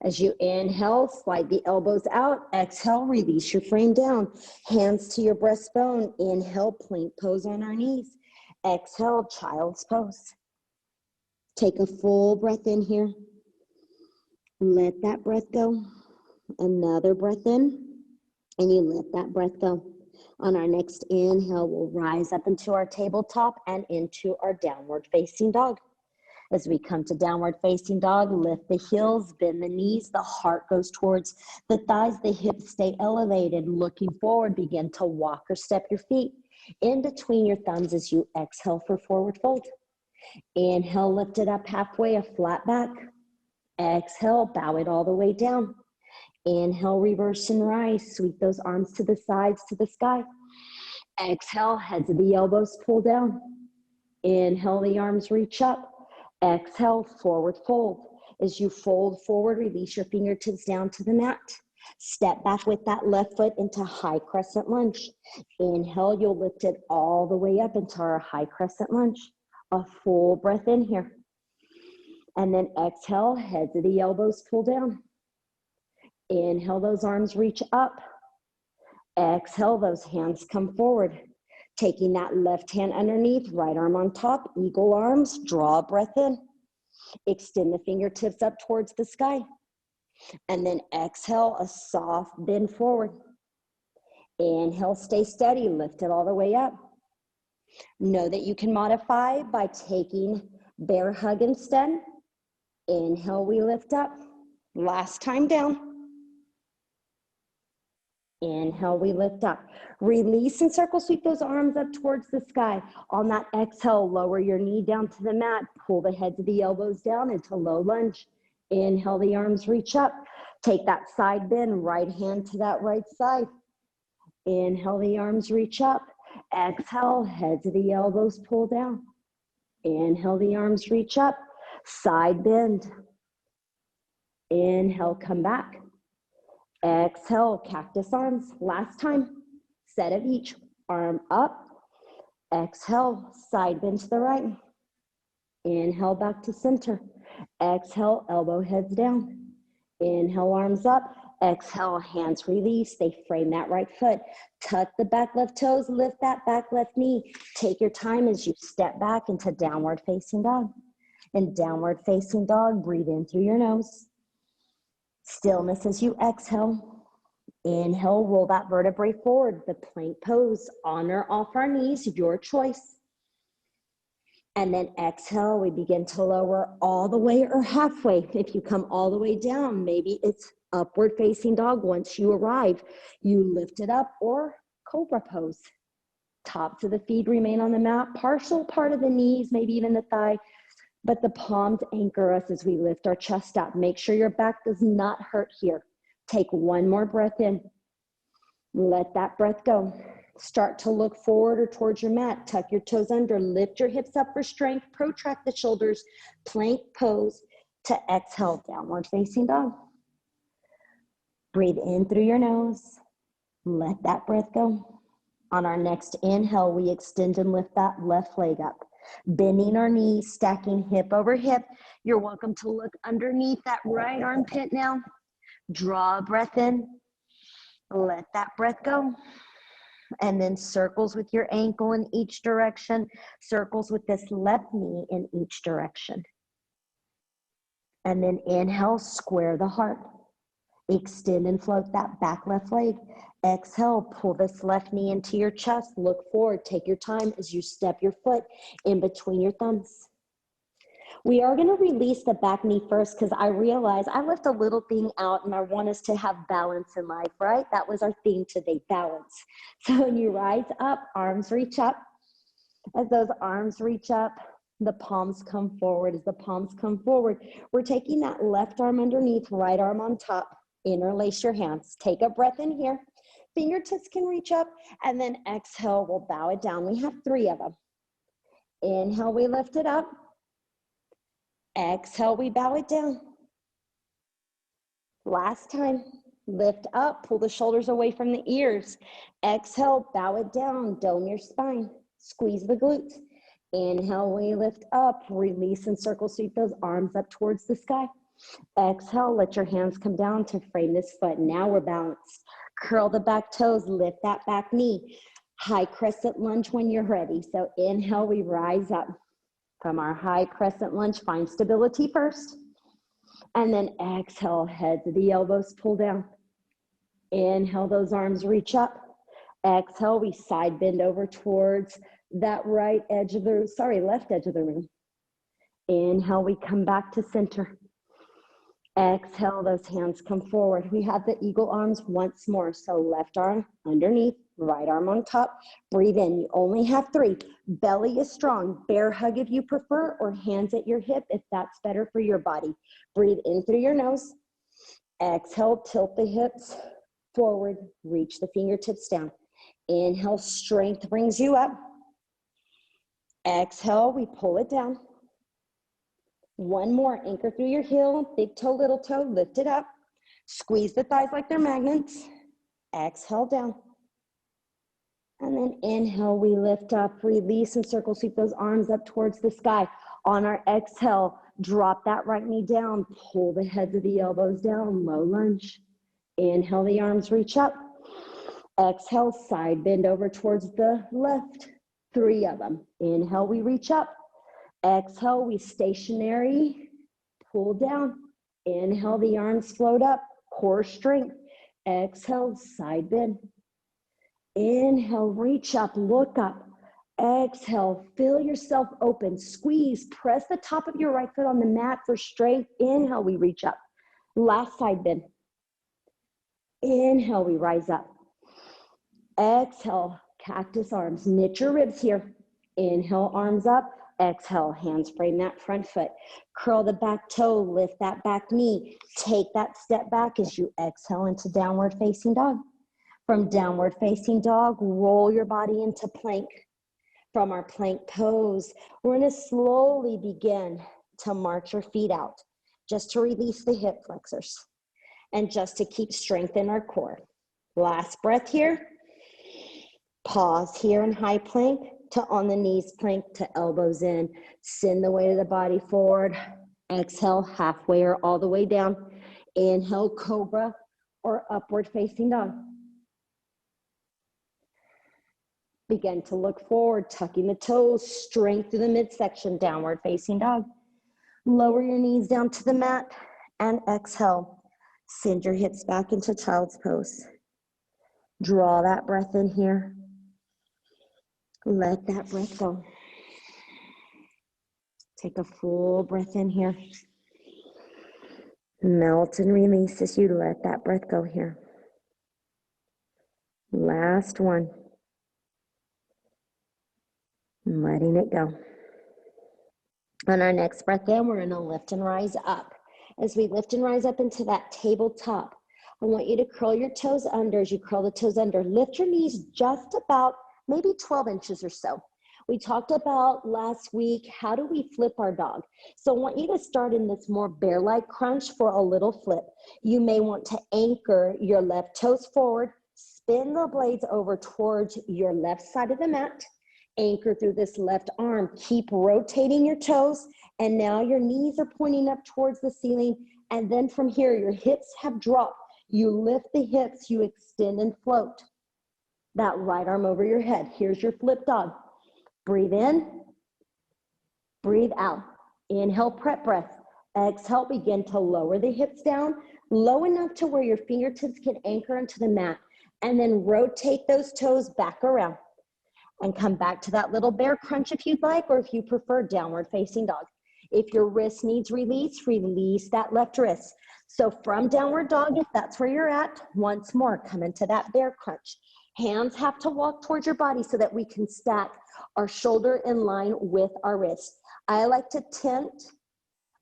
As you inhale, slide the elbows out. Exhale, release your frame down. Hands to your breastbone. Inhale, plank pose on our knees. Exhale, child's pose. Take a full breath in here. Let that breath go. Another breath in, and you let that breath go. On our next inhale, we'll rise up into our tabletop and into our downward facing dog. As we come to downward facing dog, lift the heels, bend the knees, the heart goes towards the thighs, the hips stay elevated. Looking forward, begin to walk or step your feet in between your thumbs as you exhale for forward fold. Inhale, lift it up halfway, a flat back. Exhale, bow it all the way down. Inhale, reverse and rise. Sweep those arms to the sides, to the sky. Exhale, heads of the elbows pull down. Inhale, the arms reach up. Exhale, forward fold. As you fold forward, release your fingertips down to the mat. Step back with that left foot into high crescent lunge. Inhale, you'll lift it all the way up into our high crescent lunge. A full breath in here. And then exhale, heads of the elbows pull down. Inhale, those arms reach up. Exhale, those hands come forward. Taking that left hand underneath, right arm on top, eagle arms, draw a breath in. Extend the fingertips up towards the sky. And then exhale, a soft bend forward. Inhale, stay steady, lift it all the way up. Know that you can modify by taking bear hug instead. Inhale, we lift up. Last time down. Inhale, we lift up. Release and circle sweep those arms up towards the sky. On that exhale, lower your knee down to the mat. Pull the heads of the elbows down into low lunge. Inhale, the arms reach up. Take that side bend, right hand to that right side. Inhale, the arms reach up. Exhale, heads of the elbows pull down. Inhale, the arms reach up. Side bend. Inhale, come back. Exhale, cactus arms. Last time, set of each. Arm up. Exhale, side bend to the right. Inhale, back to center. Exhale, elbow heads down. Inhale, arms up. Exhale, hands release. They frame that right foot. Tuck the back left toes. Lift that back left knee. Take your time as you step back into downward facing dog. In downward facing dog, breathe in through your nose. Stillness as you exhale. Inhale, roll that vertebrae forward. The plank pose, on or off our knees, your choice. And then exhale, we begin to lower all the way or halfway. If you come all the way down, maybe it's upward facing dog. Once you arrive, you lift it up, or cobra pose. Tops of the feet remain on the mat, partial part of the knees, maybe even the thigh, but the palms anchor us as we lift our chest up. Make sure your back does not hurt here. Take one more breath in. Let that breath go. Start to look forward or towards your mat. Tuck your toes under. Lift your hips up for strength. Protract the shoulders. Plank pose to exhale, downward facing dog. Breathe in through your nose. Let that breath go. On our next inhale, we extend and lift that left leg up. Bending our knees, stacking hip over hip. You're welcome to look underneath that right armpit now. Draw a breath in. Let that breath go. And then circles with your ankle in each direction. Circles with this left knee in each direction. And then inhale, square the heart. Extend and float that back left leg. Exhale, pull this left knee into your chest. Look forward. Take your time as you step your foot in between your thumbs. We are going to release the back knee first because I realize I left a little thing out and I want us to have balance in life, right? That was our theme today, balance. So when you rise up, arms reach up. As those arms reach up, the palms come forward. As the palms come forward, we're taking that left arm underneath, right arm on top. Interlace your hands. Take a breath in here. Fingertips can reach up, and then exhale, we'll bow it down. We have 3 of them. Inhale, we lift it up. Exhale, we bow it down. Last time, lift up, pull the shoulders away from the ears. Exhale, bow it down, dome your spine, squeeze the glutes. Inhale, we lift up, release and circle sweep those arms up towards the sky. Exhale, let your hands come down to frame this foot. Now we're balanced. Curl the back toes, lift that back knee. High crescent lunge when you're ready. So inhale, we rise up. From our high crescent lunge, find stability first. And then exhale, heads of the elbows pull down. Inhale, those arms reach up. Exhale, we side bend over towards that left edge of the room. Inhale, we come back to center. Exhale, those hands come forward. We have the eagle arms once more. So left arm underneath, right arm on top. Breathe in. You only have 3. Belly is strong. Bear hug if you prefer, or hands at your hip if that's better for your body. Breathe in through your nose. Exhale, tilt the hips forward. Reach the fingertips down. Inhale, strength brings you up. Exhale, we pull it down. One more, anchor through your heel, big toe, little toe, lift it up. Squeeze the thighs like they're magnets. Exhale down. And then inhale, we lift up, release and circle sweep those arms up towards the sky. On our exhale, drop that right knee down, pull the heads of the elbows down, low lunge. Inhale, the arms reach up. Exhale, side bend over towards the left. 3 of them. Inhale, we reach up. Exhale, we stationary, pull down. Inhale, the arms float up, core strength. Exhale, side bend. Inhale, reach up, look up. Exhale, feel yourself open. Squeeze, press the top of your right foot on the mat for strength. Inhale, we reach up. Last side bend. Inhale, we rise up. Exhale, cactus arms. Knit your ribs here. Inhale, arms up. Exhale, hands frame that front foot. Curl the back toe, lift that back knee. Take that step back as you exhale into downward facing dog. From downward facing dog, roll your body into plank. From our plank pose, we're gonna slowly begin to march your feet out, just to release the hip flexors and just to keep strength in our core. Last breath here. Pause here in high plank to on the knees plank to elbows in. Send the weight of the body forward. Exhale, halfway or all the way down. Inhale, cobra or upward facing dog. Begin to look forward, tucking the toes, strength through the midsection, downward facing dog. Lower your knees down to the mat and exhale. Send your hips back into child's pose. Draw that breath in here. Let that breath go. Take a full breath in here. Melt and release as you let that breath go here. Last one. Letting it go. On our next breath in, we're going to lift and rise up. As we lift and rise up into that tabletop, I want you to curl your toes under. As you curl the toes under, lift your knees just about maybe 12 inches or so. We talked about last week, how do we flip our dog? So I want you to start in this more bear-like crunch for a little flip. You may want to anchor your left toes forward, spin the blades over towards your left side of the mat, anchor through this left arm, keep rotating your toes, and now your knees are pointing up towards the ceiling, and then from here, your hips have dropped. You lift the hips, you extend and float. That right arm over your head. Here's your flip dog. Breathe in, breathe out. Inhale, prep breath. Exhale, begin to lower the hips down, low enough to where your fingertips can anchor into the mat, and then rotate those toes back around. And come back to that little bear crunch if you'd like, or if you prefer, downward facing dog. If your wrist needs release, release that left wrist. So from downward dog, if that's where you're at, once more, come into that bear crunch. Hands have to walk towards your body so that we can stack our shoulder in line with our wrist. I like to tent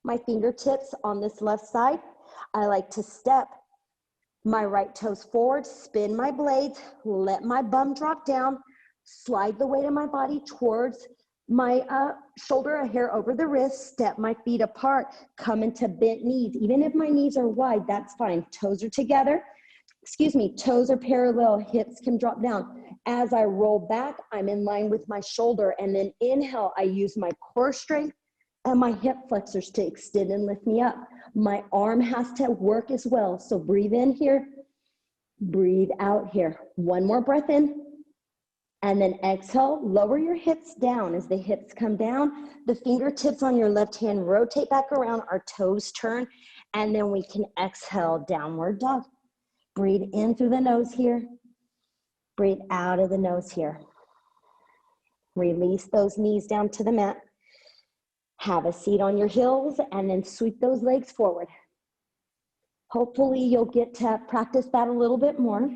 my fingertips on this left side. I like to step my right toes forward, spin my blades, let my bum drop down, slide the weight of my body towards my shoulder a hair over the wrist, step my feet apart, come into bent knees. Even if my knees are wide, that's fine. Toes are together. Excuse me, toes are parallel, hips can drop down. As I roll back, I'm in line with my shoulder. And then inhale, I use my core strength and my hip flexors to extend and lift me up. My arm has to work as well. So breathe in here, breathe out here. One more breath in. And then exhale, lower your hips down. As the hips come down, the fingertips on your left hand rotate back around, our toes turn, and then we can exhale, downward dog. Breathe in through the nose here. Breathe out of the nose here. Release those knees down to the mat. Have a seat on your heels and then sweep those legs forward. Hopefully you'll get to practice that a little bit more.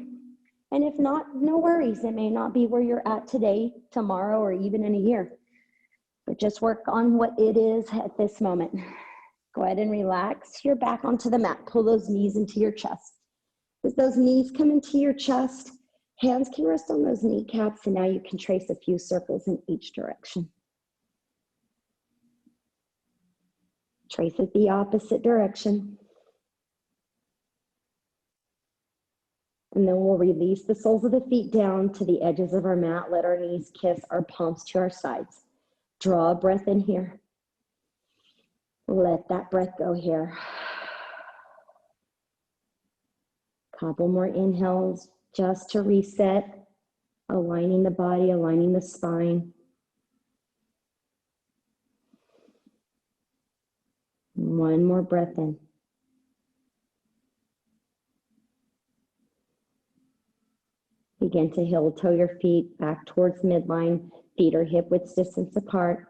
And if not, no worries. It may not be where you're at today, tomorrow, or even in a year. But just work on what it is at this moment. Go ahead and relax your back onto the mat. Pull those knees into your chest. As those knees come into your chest, hands can rest on those kneecaps, and now you can trace a few circles in each direction. Trace it the opposite direction. And then we'll release the soles of the feet down to the edges of our mat. Let our knees kiss our palms to our sides. Draw a breath in here. Let that breath go here. Couple more inhales just to reset, aligning the body, aligning the spine. One more breath in. Begin to heel toe your feet back towards midline. Feet are hip width distance apart.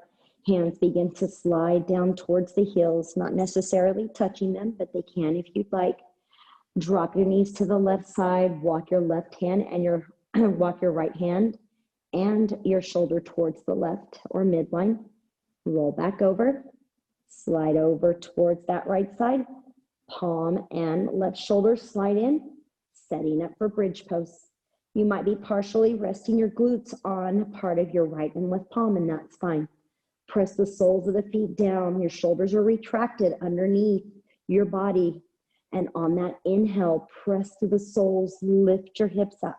Hands begin to slide down towards the heels, not necessarily touching them, but they can if you'd like. Drop your knees to the left side. Walk your left hand and walk your right hand and your shoulder towards the left or midline. Roll back over. Slide over towards that right side. Palm and left shoulder slide in, setting up for bridge pose. You might be partially resting your glutes on part of your right and left palm, and that's fine. Press the soles of the feet down. Your shoulders are retracted underneath your body. And on that inhale, press through the soles, lift your hips up.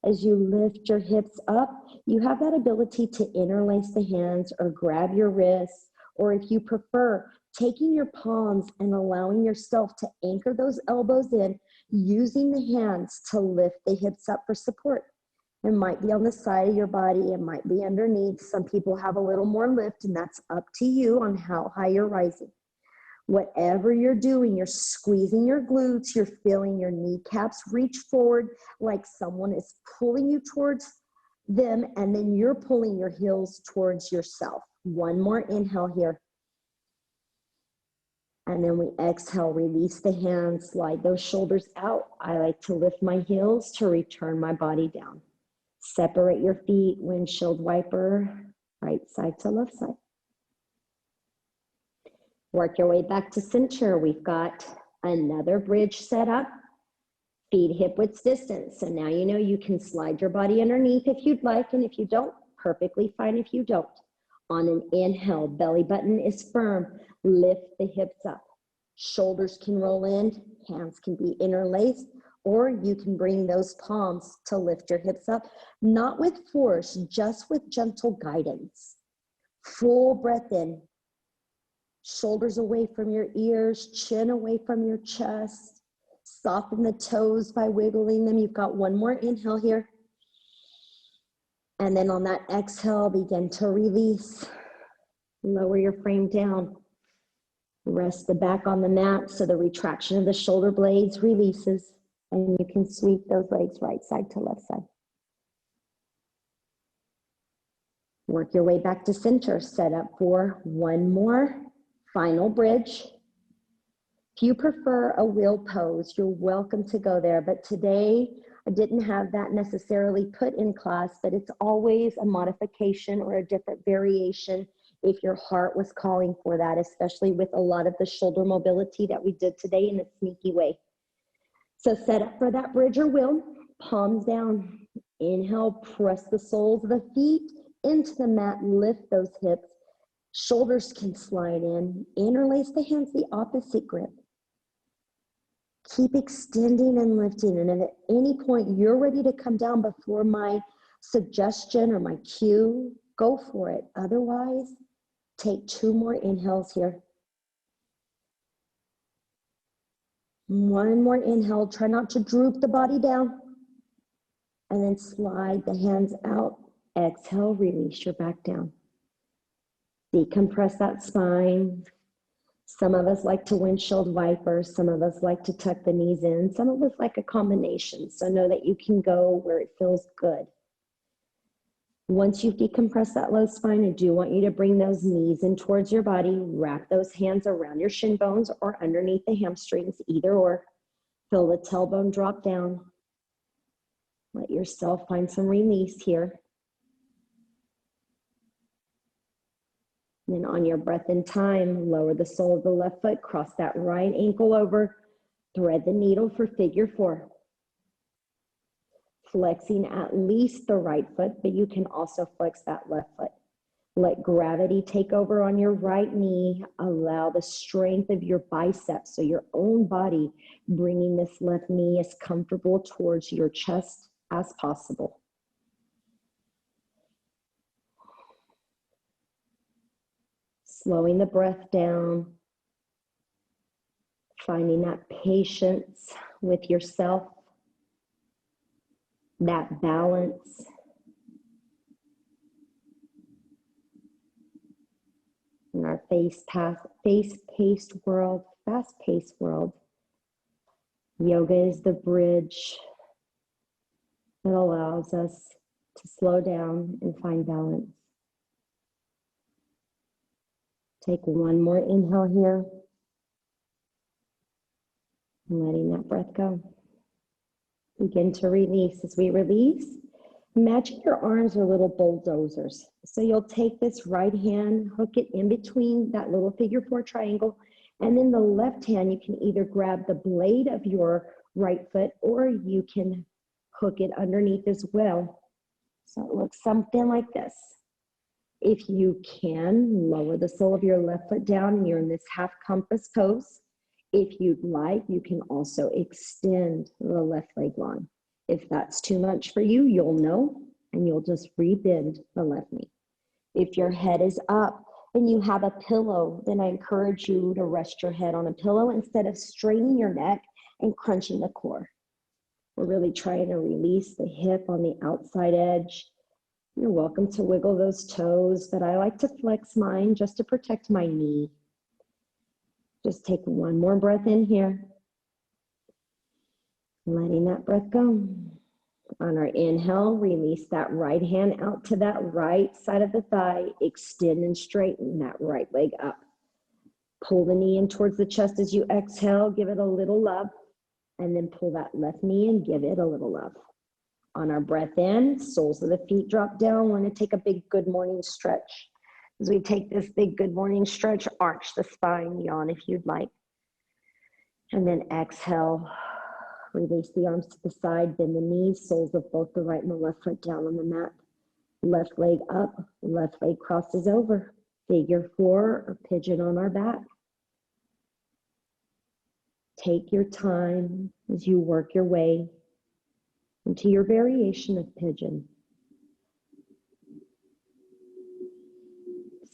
As you lift your hips up, you have that ability to interlace the hands or grab your wrists, or if you prefer, taking your palms and allowing yourself to anchor those elbows in, using the hands to lift the hips up for support. It might be on the side of your body, it might be underneath. Some people have a little more lift, and that's up to you on how high you're rising. Whatever you're doing, you're squeezing your glutes, you're feeling your kneecaps reach forward like someone is pulling you towards them, and then you're pulling your heels towards yourself. One more inhale here. And then we exhale, release the hands, slide those shoulders out. I like to lift my heels to return my body down. Separate your feet, windshield wiper, right side to left side. Work your way back to center. We've got another bridge set up. Feet hip width distance. So now you know you can slide your body underneath if you'd like, and if you don't, perfectly fine if you don't. On an inhale, belly button is firm. Lift the hips up. Shoulders can roll in, hands can be interlaced, or you can bring those palms to lift your hips up, not with force, just with gentle guidance. Full breath in. Shoulders away from your ears, chin away from your chest. Soften the toes by wiggling them. You've got one more inhale here. And then on that exhale, begin to release. Lower your frame down. Rest the back on the mat so the retraction of the shoulder blades releases, and you can sweep those legs right side to left side. Work your way back to center. Set up for one more final bridge. If you prefer a wheel pose, you're welcome to go there, but today I didn't have that necessarily put in class, but it's always a modification or a different variation if your heart was calling for that, especially with a lot of the shoulder mobility that we did today in a sneaky way. So set up for that bridge or wheel, palms down. Inhale, press the soles of the feet into the mat, lift those hips. Shoulders can slide in. Interlace the hands, the opposite grip. Keep extending and lifting. And if at any point you're ready to come down before my suggestion or my cue, go for it. Otherwise, take 2 more inhales here. 1 more inhale. Try not to droop the body down. And then slide the hands out. Exhale, release your back down. Decompress that spine. Some of us like to windshield wiper. Some of us like to tuck the knees in. Some of us like a combination. So know that you can go where it feels good. Once you've decompressed that low spine, I do want you to bring those knees in towards your body. Wrap those hands around your shin bones or underneath the hamstrings, either or. Feel the tailbone drop down. Let yourself find some release here. Then on your breath and time, lower the sole of the left foot, cross that right ankle over, thread the needle for figure 4. Flexing at least the right foot, but you can also flex that left foot. Let gravity take over on your right knee. Allow the strength of your biceps, so your own body, bringing this left knee as comfortable towards your chest as possible. Slowing the breath down, finding that patience with yourself, that balance. In our fast-paced world, yoga is the bridge that allows us to slow down and find balance. Take 1 more inhale here, and letting that breath go. Begin to release. As we release, imagine your arms are little bulldozers. So you'll take this right hand, hook it in between that little figure 4 triangle, and then the left hand, you can either grab the blade of your right foot or you can hook it underneath as well. So it looks something like this. If you can, lower the sole of your left foot down and you're in this half compass pose. If you'd like, you can also extend the left leg long. If that's too much for you, you'll know, and you'll just rebend the left knee. If your head is up and you have a pillow, then I encourage you to rest your head on a pillow instead of straining your neck and crunching the core. We're really trying to release the hip on the outside edge. You're welcome to wiggle those toes, but I like to flex mine just to protect my knee. Just take 1 more breath in here. Letting that breath go. On our inhale, release that right hand out to that right side of the thigh. Extend and straighten that right leg up. Pull the knee in towards the chest as you exhale. Give it a little love. And then pull that left knee and give it a little love. On our breath in, soles of the feet drop down. We're going to take a big good morning stretch. As we take this big good morning stretch, arch the spine, yawn if you'd like. And then exhale, release the arms to the side, bend the knees, soles of both the right and the left foot down on the mat. Left leg up, left leg crosses over. Figure 4 or pigeon on our back. Take your time as you work your way into your variation of pigeon.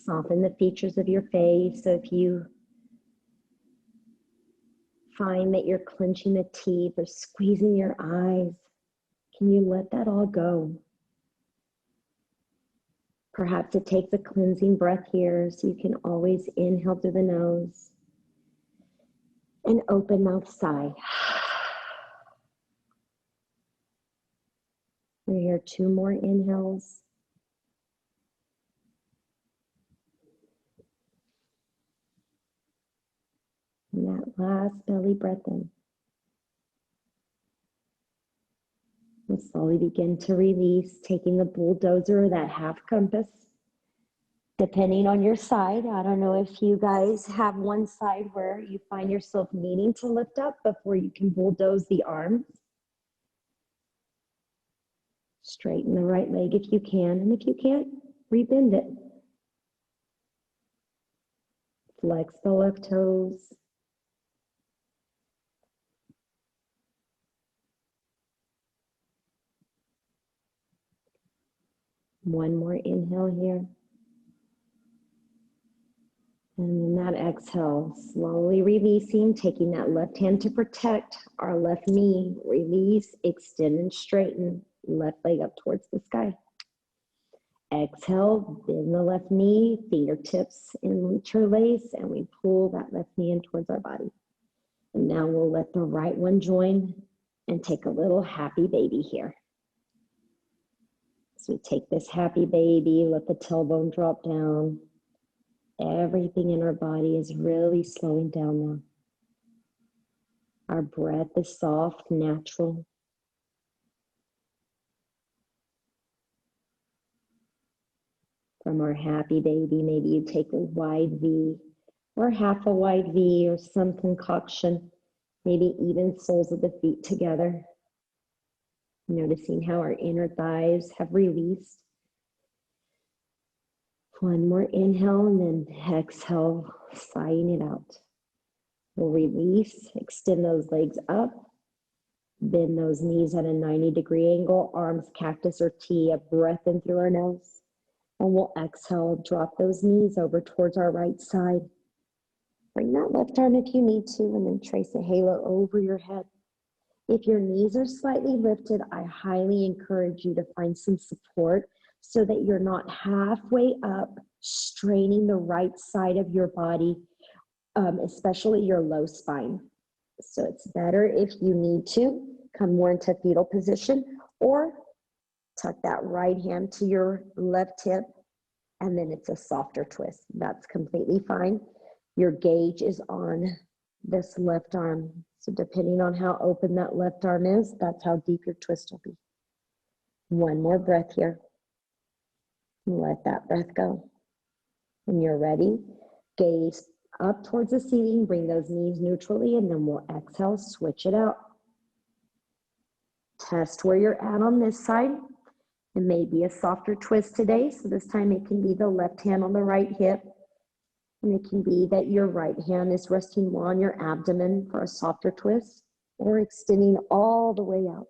Soften the features of your face. So if you find that you're clenching the teeth or squeezing your eyes, can you let that all go? Perhaps it takes a cleansing breath here, so you can always inhale through the nose and open mouth sigh. We're here 2 more inhales. And that last belly breath in. We'll slowly begin to release, taking the bulldozer or that half compass. Depending on your side, I don't know if you guys have one side where you find yourself needing to lift up before you can bulldoze the arms. Straighten the right leg if you can, and if you can't, rebend it. Flex the left toes. One more inhale here. And then that exhale, slowly releasing, taking that left hand to protect our left knee. Release, extend and straighten. Left leg up towards the sky. Exhale, bend the left knee, fingertips interlace, and we pull that left knee in towards our body. And now we'll let the right one join and take a little happy baby here. So we take this happy baby, let the tailbone drop down. Everything in our body is really slowing down now. Our breath is soft, natural. From our happy baby, maybe you take a wide V or half a wide V or some concoction, maybe even soles of the feet together. Noticing how our inner thighs have released. One more inhale and then exhale, sighing it out. We'll release, extend those legs up, bend those knees at a 90-degree angle, arms cactus or T, a breath in through our nose. And we'll exhale, drop those knees over towards our right side. Bring that left arm if you need to, and then trace a halo over your head. If your knees are slightly lifted, I highly encourage you to find some support so that you're not halfway up, straining the right side of your body, especially your low spine. So it's better if you need to come more into fetal position or tuck that right hand to your left hip, and then it's a softer twist. That's completely fine. Your gauge is on this left arm. So depending on how open that left arm is, that's how deep your twist will be. One more breath here. Let that breath go. When you're ready, gaze up towards the ceiling, bring those knees neutrally, and then we'll exhale, switch it out. Test where you're at on this side. It may be a softer twist today, so this time it can be the left hand on the right hip, and it can be that your right hand is resting more on your abdomen for a softer twist, or extending all the way out.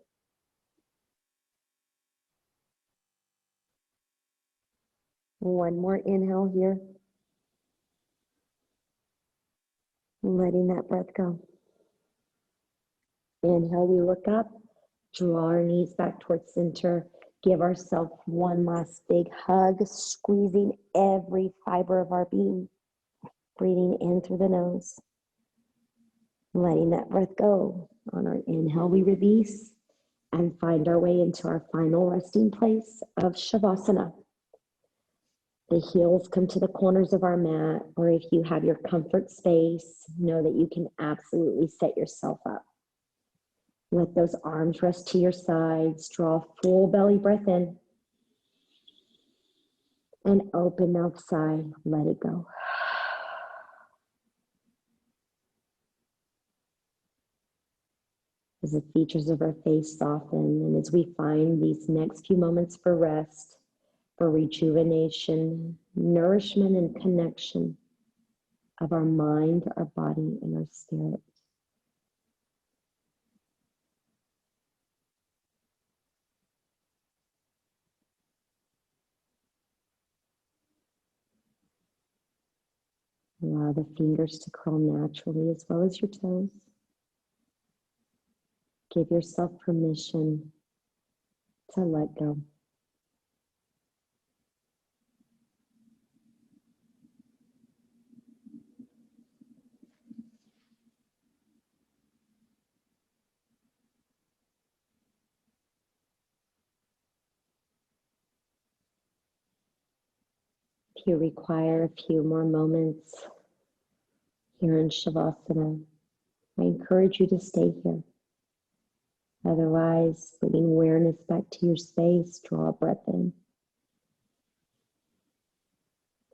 One more inhale here. Letting that breath go. Inhale, we look up, draw our knees back towards center. Give ourselves one last big hug, squeezing every fiber of our being. Breathing in through the nose. Letting that breath go. On our inhale, we release and find our way into our final resting place of Shavasana. The heels come to the corners of our mat, or if you have your comfort space, know that you can absolutely set yourself up. Let those arms rest to your sides. Draw a full belly breath in. And open mouth sigh. Let it go. As the features of our face soften, and as we find these next few moments for rest, for rejuvenation, nourishment, and connection of our mind, our body, and our spirit. Allow the fingers to curl naturally as well as your toes. Give yourself permission to let go. If you require a few more moments here in Shavasana, I encourage you to stay here. Otherwise, bringing awareness back to your space, draw a breath in.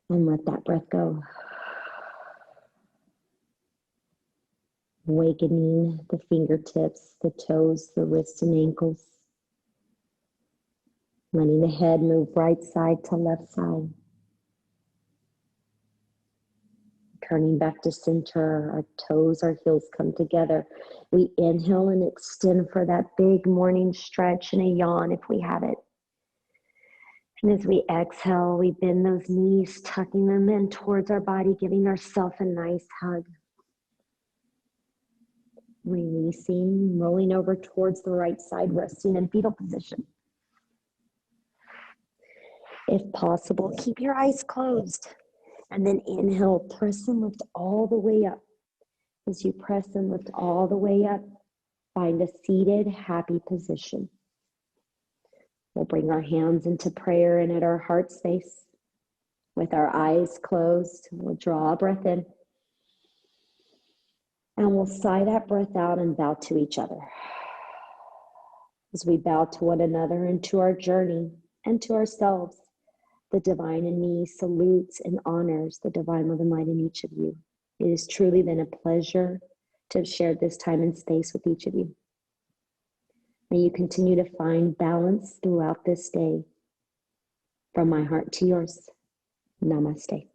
And let that breath go. Awakening the fingertips, the toes, the wrists and ankles. Letting the head move right side to left side. Turning back to center, our toes, our heels come together. We inhale and extend for that big morning stretch and a yawn if we have it. And as we exhale, we bend those knees, tucking them in towards our body, giving ourselves a nice hug. Releasing, rolling over towards the right side, resting in fetal position. If possible, keep your eyes closed. And then inhale, press and lift all the way up. As you press and lift all the way up, find a seated, happy position. We'll bring our hands into prayer and at our heart space. With our eyes closed, we'll draw a breath in. And we'll sigh that breath out and bow to each other. As we bow to one another and to our journey and to ourselves, the divine in me salutes and honors the divine love and light in each of you. It has truly been a pleasure to have shared this time and space with each of you. May you continue to find balance throughout this day. From my heart to yours, namaste.